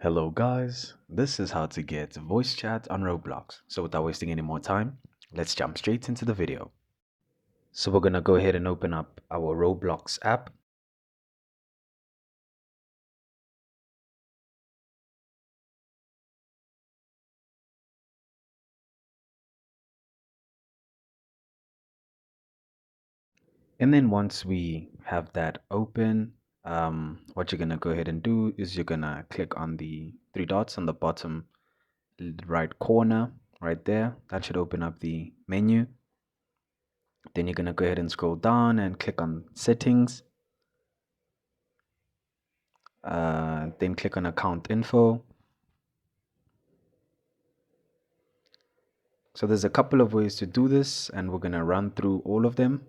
Hello guys, this is how to get voice chat on Roblox. So without wasting any more time, let's jump straight into the video. So we're gonna go ahead and open up our Roblox app. And then once we have that open, what you're gonna go ahead and do is you're gonna click on the three dots on the bottom right corner right there. That should open up the menu. Then you're gonna go ahead and scroll down and click on settings. Then click on account info. So there's a couple of ways to do this, and we're gonna run through all of them.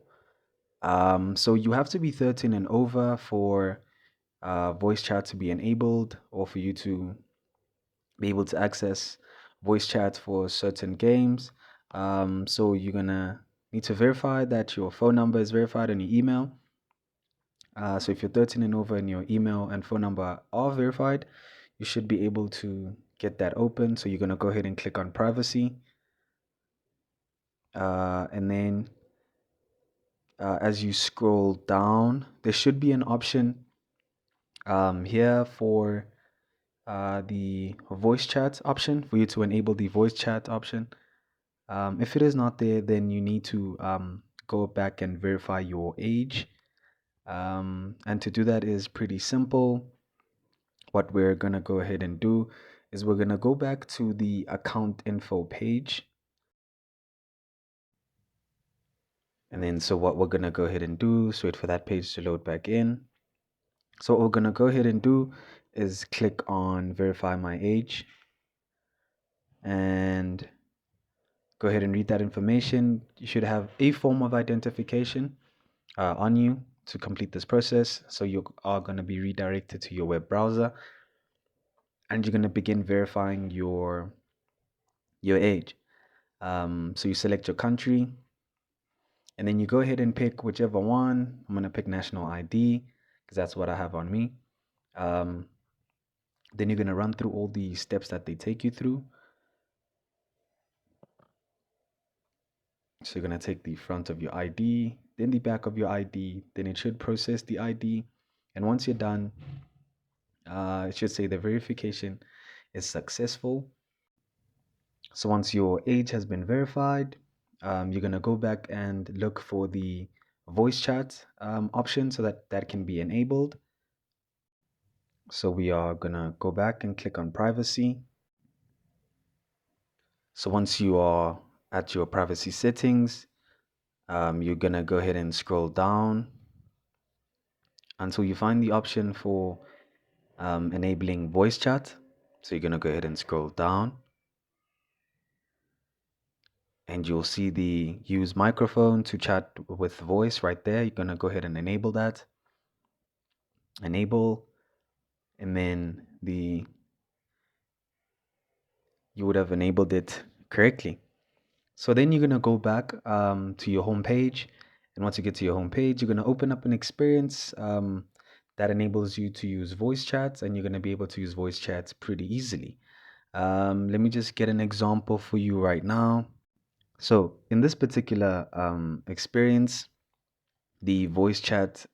So you have to be 13 and over for voice chat to be enabled, or for you to be able to access voice chat for certain games. So you're gonna need to verify that your phone number is verified on your email. So if you're 13 and over and your email and phone number are verified, you should be able to get that open. So you're gonna go ahead and click on privacy. And then as you scroll down, there should be an option here for the voice chat option, for you to enable the voice chat option. If it is not there, then you need to go back and verify your age. And to do that is pretty simple. What we're going to go ahead and do is we're going to go back to the account info page. And then so what we're going to go ahead and do is wait for that page to load back in. So what we're going to go ahead and do is click on verify my age and go ahead and read that information. You should have a form of identification on you to complete this process. So you are going to be redirected to your web browser and you're going to begin verifying your age. So you select your country and then you go ahead and pick whichever one. I'm going to pick national ID because that's what I have on me. Then you're going to run through all the steps that they take you through. So you're going to take the front of your ID, then the back of your ID, then it should process the ID. And once you're done, it should say the verification is successful. So once your age has been verified, you're going to go back and look for the voice chat option so that that can be enabled. So we are going to go back and click on privacy. So once you are at your privacy settings, you're going to go ahead and scroll down until you find the option for enabling voice chat. So you're going to go ahead and scroll down and you'll see the use microphone to chat with voice right there. You're going to go ahead and enable that. Enable, and then you would have enabled it correctly. So then you're going to go back to your home page. And once you get to your home page, you're going to open up an experience that enables you to use voice chats, and you're going to be able to use voice chats pretty easily. Let me just get an example for you right now. So in this particular experience, the voice chat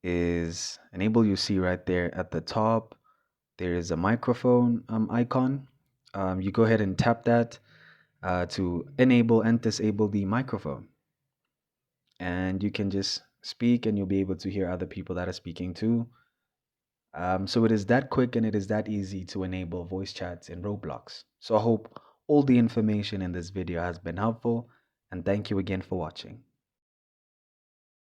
is enabled. You see right there at the top, there is a microphone icon. You go ahead and tap that to enable and disable the microphone. And you can just speak and you'll be able to hear other people that are speaking too. So it is that quick and it is that easy to enable voice chats in Roblox. So I hope all the information in this video has been helpful, and thank you again for watching.